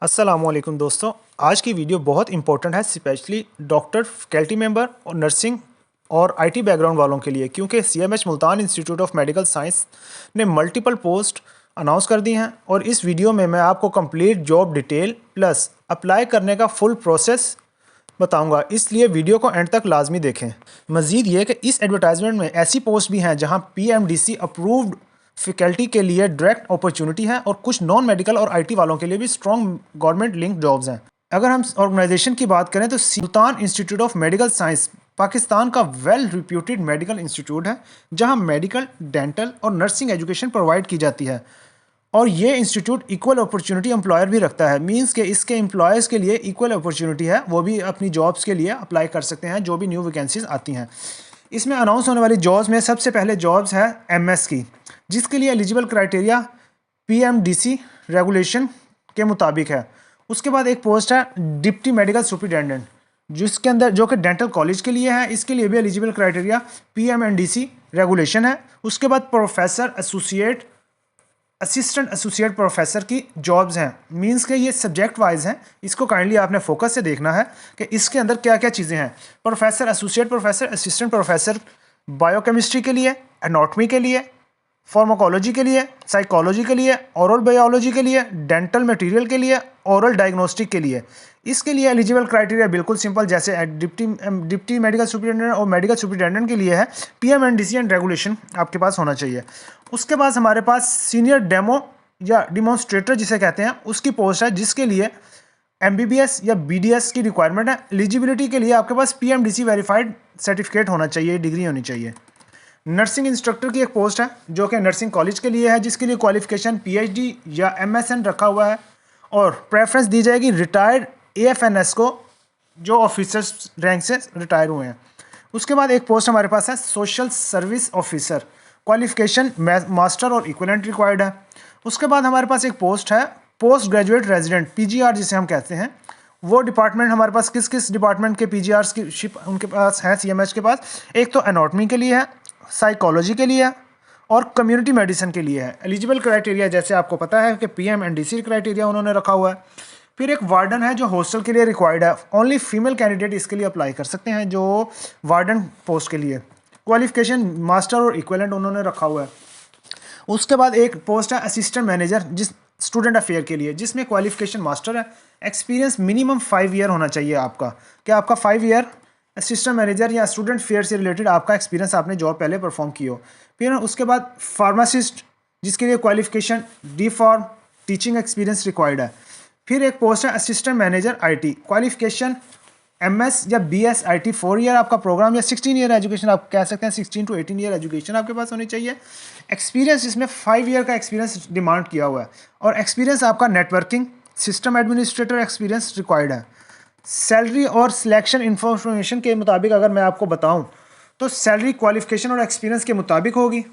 अस्सलामुअलैकुम दोस्तों। आज की वीडियो बहुत इंपॉर्टेंट है, स्पेशली डॉक्टर, फैकल्टी मेंबर और नर्सिंग और आईटी बैकग्राउंड वालों के लिए, क्योंकि CMH Multan institute of medical science ने मल्टीपल पोस्ट अनाउंस कर दी हैं और इस वीडियो में मैं आपको complete job detail plus apply करने का फुल प्रोसेस बताऊंगा, इसलिए वीडियो को एंड तक लाजमी देखें। मज़ीद ये कि इस एडवर्टाइजमेंट में ऐसी पोस्ट भी हैं जहां पीएमडीसी अप्रूव्ड फैकल्टी के लिए डायरेक्ट अपॉर्चुनिटी है और कुछ नॉन मेडिकल और आईटी वालों के लिए भी स्ट्रॉन्ग गवर्नमेंट लिंक जॉब्स हैं। अगर हम ऑर्गेनाइजेशन की बात करें तो Sultan institute of medical science Pakistan का वेल रिप्यूटेड मेडिकल इंस्टीट्यूट है जहां मेडिकल, डेंटल और नर्सिंग एजुकेशन प्रोवाइड की जाती है और ये इंस्टीट्यूट इक्वल अपॉर्चुनिटी एम्प्लॉयर भी रखता है। मींस के इसके एम्प्लॉयज़ के लिए इक्वल अपॉर्चुनिटी है, वो भी अपनी जॉब्स के लिए अप्लाई कर सकते हैं जो भी न्यू वैकेंसीज आती हैं। इसमें अनाउंस होने वाली जॉब्स में सबसे पहले जॉब्स है एमएस की, जिसके लिए एलिजिबल क्राइटेरिया पीएमडीसी रेगुलेशन के मुताबिक है। उसके बाद एक पोस्ट है डिप्टी मेडिकल सुपरिटेंडेंट, जिसके अंदर जो कि डेंटल कॉलेज के लिए है, इसके लिए भी एलिजिबल क्राइटेरिया पीएमएनडीसी रेगुलेशन है। उसके बाद professor associate, assistant associate professor की जॉब्स हैं। मींस के ये सब्जेक्ट वाइज हैं, इसको काइंडली आपने फोकस से देखना है कि इसके अंदर क्या क्या चीज़ें हैं। Professor, associate professor, assistant professor biochemistry के लिए, एनाटॉमी के लिए, फार्माकोलॉजी के लिए, साइकोलॉजी के लिए, ओरल बायोलॉजी के लिए, डेंटल मटेरियल के लिए, ओरल डायग्नोस्टिक के लिए। इसके लिए एलिजिबल क्राइटेरिया बिल्कुल सिंपल, जैसे डिप्टी मेडिकल सुपरिटेंडेंट और मेडिकल सुपरिटेंडेंट के लिए है पीएमएनडीसी एंड रेगुलेशन आपके पास होना चाहिए। उसके बाद हमारे पास सीनियर डेमो या डिमॉन्स्ट्रेटर जिसे कहते हैं, उसकी पोस्ट है जिसके लिए एमबीबीएस या बीडीएस की रिक्वायरमेंट है। एलिजिबिलिटी के लिए आपके पास पीएमडीसी वेरीफाइड सर्टिफिकेट होना चाहिए, डिग्री होनी चाहिए। नर्सिंग इंस्ट्रक्टर की एक पोस्ट है जो कि नर्सिंग कॉलेज के लिए है, जिसके लिए क्वालिफिकेशन पीएचडी या एमएसएन रखा हुआ है और प्रेफरेंस दी जाएगी रिटायर्ड एएफएनएस को जो ऑफिसर्स रैंक से रिटायर हुए हैं। उसके बाद एक पोस्ट हमारे पास है social service officer, qualification master और इक्विवेलेंट रिक्वायर्ड है। उसके बाद हमारे पास एक पोस्ट है पोस्ट ग्रेजुएट रेजिडेंट, पीजीआर जिसे हम कहते हैं। वो डिपार्टमेंट हमारे पास किस किस डिपार्टमेंट के पीजीआर्स की शिप उनके पास है सीएमएच के पास, एक तो एनाटॉमी के लिए है, साइकोलॉजी के लिए है और कम्युनिटी मेडिसिन के लिए है। एलिजिबल क्राइटेरिया जैसे आपको पता है कि पीएमएनडीसी क्राइटेरिया उन्होंने रखा हुआ है। फिर एक वार्डन है जो हॉस्टल के लिए रिक्वायर्ड है, ओनली फीमेल कैंडिडेट इसके लिए अप्लाई कर सकते हैं जो वार्डन पोस्ट के लिए। क्वालिफिकेशन मास्टर और इक्विवेलेंट उन्होंने रखा हुआ है। उसके बाद एक पोस्ट है असिस्टेंट मैनेजर जिस स्टूडेंट अफेयर के लिए, जिसमें क्वालिफिकेशन मास्टर है। एक्सपीरियंस मिनिमम 5 ईयर होना चाहिए आपका, कि आपका 5 ईयर असिस्टेंट मैनेजर या स्टूडेंट फेयर से रिलेटेड आपका एक्सपीरियंस, आपने जॉब पहले परफॉर्म की हो। फिर उसके बाद फार्मासिस्ट जिसके लिए qualification D form teaching experience required है। फिर एक पोस्ट है assistant manager IT, qualification MS या बीएस आईटी 4 ईयर आपका प्रोग्राम या 16 ईयर एजुकेशन आप कह सकते हैं, 16 to 18 ईयर एजुकेशन आपके पास होनी चाहिए। एक्सपीरियंस इसमें 5 ईयर का एक्सपीरियंस डिमांड किया हुआ है और एक्सपीरियंस आपका networking system administrator experience required है। सैलरी और सिलेक्शन इन्फॉर्मेशन के मुताबिक अगर मैं आपको बताऊं तो सैलरी क्वालिफिकेशन और एक्सपीरियंस के मुताबिक होगी।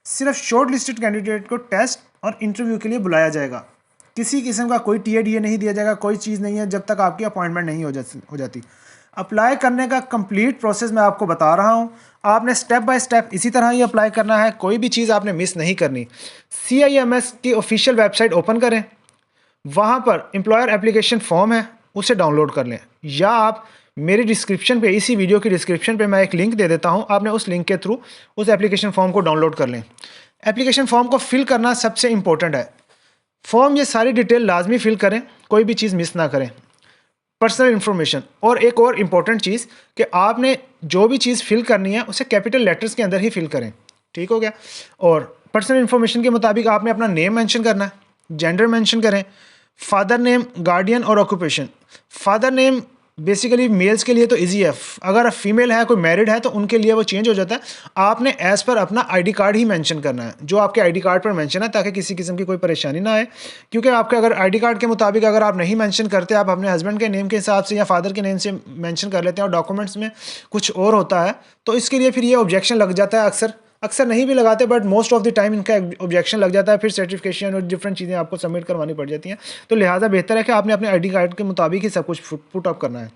सिर्फ शॉर्ट लिस्टेड कैंडिडेट को टेस्ट और इंटरव्यू के लिए बुलाया जाएगा। किसी किस्म का कोई टीएडीए नहीं दिया जाएगा, कोई चीज़ नहीं है जब तक आपकी अपॉइंटमेंट नहीं हो जाती। अप्लाई करने का कंप्लीट प्रोसेस मैं आपको बता रहा हूँ, आपने स्टेप बाय स्टेप इसी तरह ही अप्लाई करना है, कोई भी चीज़ आपने मिस नहीं करनी। CIMS की ऑफिशियल वेबसाइट ओपन करें, वहाँ पर एम्प्लॉयर एप्लीकेशन फॉर्म है, उसे डाउनलोड कर लें, या आप मेरी डिस्क्रिप्शन पे, इसी वीडियो की डिस्क्रिप्शन पे मैं एक लिंक दे देता हूँ, आपने उस लिंक के थ्रू उस एप्लीकेशन फॉर्म को डाउनलोड कर लें। एप्लीकेशन फॉर्म को फिल करना सबसे इम्पोर्टेंट है। फॉर्म ये सारी डिटेल लाजमी फिल करें, कोई भी चीज़ मिस ना करें। पर्सनल इन्फॉर्मेशन और एक और इम्पोर्टेंट चीज़ कि आपने जो भी चीज़ फिल करनी है उसे कैपिटल लेटर्स के अंदर ही फिल करें, ठीक हो गया। और पर्सनल इन्फॉर्मेशन के मुताबिक आपने अपना नेम मेंशन करना है, जेंडर मेंशन करें, फादर नेम, गार्डियन और occupation. Father name basically males के लिए तो इजी है, अगर फीमेल है, कोई मैरिड है तो उनके लिए वो चेंज हो जाता है। आपने एज़ पर अपना आईडी कार्ड ही मेंशन करना है, जो आपके आईडी कार्ड पर मेंशन है, ताकि किसी किस्म की कोई परेशानी ना आए। क्योंकि आपके अगर आईडी कार्ड के मुताबिक अगर आप नहीं मेंशन करते, आप अपने हस्बैंड के नेम के हिसाब से या फादर के नेम से मेंशन कर लेते हैं और डॉक्यूमेंट्स में कुछ और होता है, तो इसके लिए फिर ये ऑब्जेक्शन लग जाता है। अक्सर नहीं भी लगाते, but most of the time इनका ऑब्जेक्शन लग जाता है, फिर सर्टिफिकेशन और डिफरेंट चीज़ें आपको सबमिट करवानी पड़ जाती हैं। तो लिहाजा बेहतर है कि आपने अपने आईडी कार्ड के मुताबिक ही सब कुछ पुट अप करना है।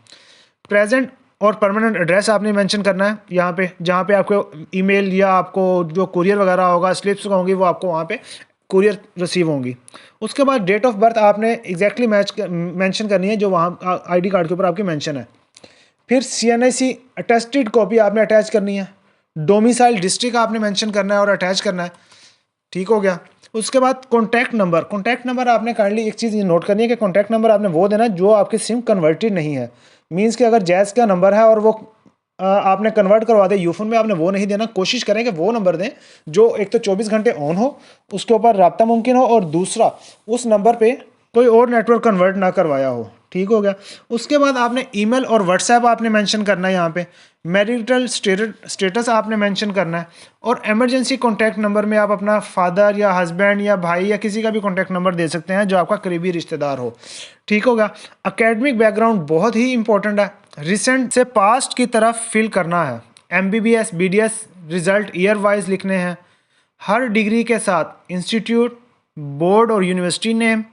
प्रेजेंट और परमानेंट एड्रेस आपने मेंशन करना है यहाँ पे, जहाँ पे आपको ईमेल या आपको जो कुरियर वगैरह होगा, स्लिप्स होंगी, वो आपको वहाँ पे कुरियर रिसीव होंगी। उसके बाद डेट ऑफ बर्थ आपने एग्जैक्टली मेंशन करनी है जो वहाँ आईडी कार्ड के ऊपर आपकी मेंशन है। फिर CNIC अटेस्टेड कॉपी आपने अटैच करनी है। डोमिसाइल डिस्ट्रिक्ट आपने मेंशन करना है और अटैच करना है। ठीक हो गया। उसके बाद कॉन्टैक्ट नंबर आपने काइंडली एक चीज़ ये नोट करनी है कि कॉन्टैक्ट नंबर आपने वो देना जो आपकी सिम कन्वर्टेड नहीं है। मीन्स कि अगर जैज़ का नंबर है और वो आपने कन्वर्ट करवा दे यूफोन में, आपने वो नहीं देना। कोशिश करें कि वो नंबर दें जो एक तो 24 घंटे ऑन हो, उसके ऊपर रब्ता मुमकिन हो, और दूसरा उस नंबर पे कोई और नेटवर्क कन्वर्ट ना करवाया हो। ठीक हो गया। उसके बाद आपने ईमेल और व्हाट्सएप आपने मेंशन करना है यहाँ पे। मैरिटल स्टेटस आपने मेंशन करना है। और इमरजेंसी कॉन्टैक्ट नंबर में आप अपना फादर या हस्बैंड या भाई या किसी का भी कॉन्टैक्ट नंबर दे सकते हैं जो आपका करीबी रिश्तेदार हो। ठीक होगा। एकेडमिक बैकग्राउंड बहुत ही इंपॉर्टेंट है। रिसेंट से पास्ट की तरफ फिल करना है। MBBS BDS result year wise लिखने हैं। हर डिग्री के साथ इंस्टीट्यूट, बोर्ड और university name,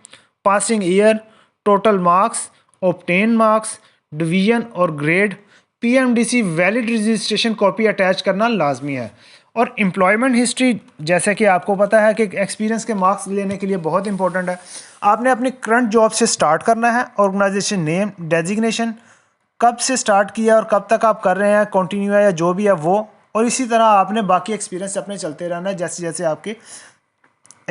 passing year, total marks, obtain marks, division और grade, PMDC valid registration copy attach करना लाजमी है। और एम्प्लॉयमेंट हिस्ट्री, जैसे कि आपको पता है कि एक्सपीरियंस के मार्क्स लेने के लिए बहुत इंपॉर्टेंट है। आपने अपनी करंट जॉब से स्टार्ट करना है। ऑर्गेनाइजेशन नेम, डेजिग्नेशन, कब से स्टार्ट किया और कब तक आप कर रहे हैं, कंटिन्यू है या जो भी है वो। और इसी तरह आपने बाकी एक्सपीरियंस अपने चलते रहना है जैसे जैसे आपके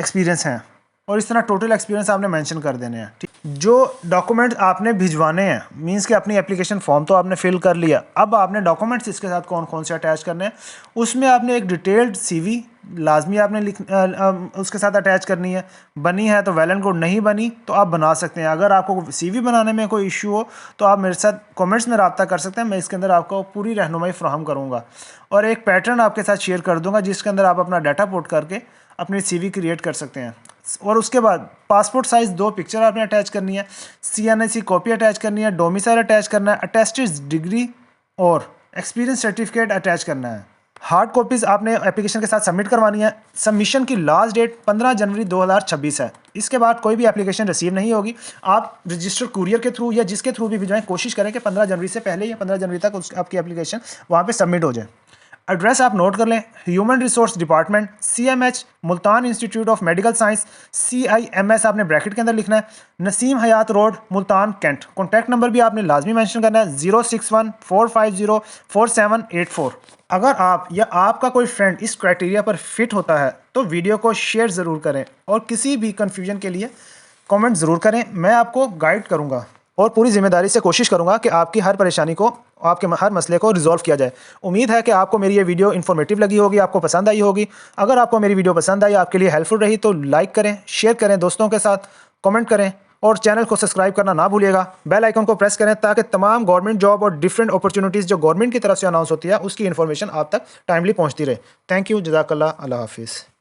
एक्सपीरियंस हैं, और इस तरह टोटल एक्सपीरियंस आपने मेंशन कर देने हैं। ठीक। जो डॉक्यूमेंट्स आपने भिजवाने हैं, मींस कि अपनी एप्लीकेशन फॉर्म तो आपने फिल कर लिया, अब आपने डॉक्यूमेंट्स इसके साथ कौन कौन से अटैच करने हैं, उसमें आपने एक डिटेल्ड CV लाजमी आपने उसके साथ अटैच करनी है। बनी है तो वेल एंड गुड, नहीं बनी तो आप बना सकते हैं। अगर आपको CV बनाने में कोई इशू हो तो आप मेरे साथ कमेंट्स में रब्ता कर सकते हैं, मैं इसके अंदर आपको पूरी रहनुमाई फ्राहम करूँगा। और एक पैटर्न आपके साथ शेयर कर दूँगा जिसके अंदर आप अपना डाटा पुट करके अपनी CV क्रिएट कर सकते हैं। और उसके बाद पासपोर्ट साइज़ 2 पिक्चर आपने अटैच करनी है। CNIC कॉपी अटैच करनी है। डोमिसाइल अटैच करना है। अटेस्टेड डिग्री और एक्सपीरियंस सर्टिफिकेट अटैच करना है। हार्ड कॉपीज़ आपने एप्लीकेशन के साथ सबमिट करवानी है। सबमिशन की लास्ट डेट 15 जनवरी 2026 है। इसके बाद कोई भी एप्लीकेशन रिसीव नहीं होगी। आप रजिस्टर्ड कुरियर के थ्रू या जिसके थ्रू भी भिजवाएं, कोशिश करें कि 15 जनवरी से पहले या 15 जनवरी तक आपकी एप्लीकेशन वहाँ पे सबमिट हो जाए। एड्रेस आप नोट कर लें। Human resource department, CMH Multan institute of medical science, CIMS आपने ब्रैकेट के अंदर लिखना है। Naseem Hayat road, Multan, cantt. Contact number भी आपने लाजमी मेंशन करना है 061-450-4784। अगर आप या आपका कोई फ्रेंड इस क्राइटेरिया पर फिट होता है तो वीडियो को शेयर ज़रूर करें, और किसी भी कन्फ्यूजन के लिए कमेंट ज़रूर करें। मैं आपको गाइड करूँगा और पूरी जिम्मेदारी से कोशिश करूंगा कि आपकी हर परेशानी को, आपके हर मसले को रिजॉल्व किया जाए। उम्मीद है कि आपको मेरी ये वीडियो इन्फॉर्मेटिव लगी होगी, आपको पसंद आई होगी। अगर आपको मेरी वीडियो पसंद आई, आपके लिए हेल्पफुल रही, तो लाइक करें, शेयर करें दोस्तों के साथ, कमेंट करें और चैनल को सब्सक्राइब करना ना भूलिएगा। बेल आइकन को प्रेस करें ताकि तमाम गवर्नमेंट जॉब और डिफरेंट अपॉर्चुनिटीज़ जो गवर्नमेंट की तरफ से अनाउंस होती है उसकी इन्फॉर्मेशन आप तक टाइमली पहुँचती रहे। थैंक यू, जज़ाकल्लाह, अल्लाह हाफिज़।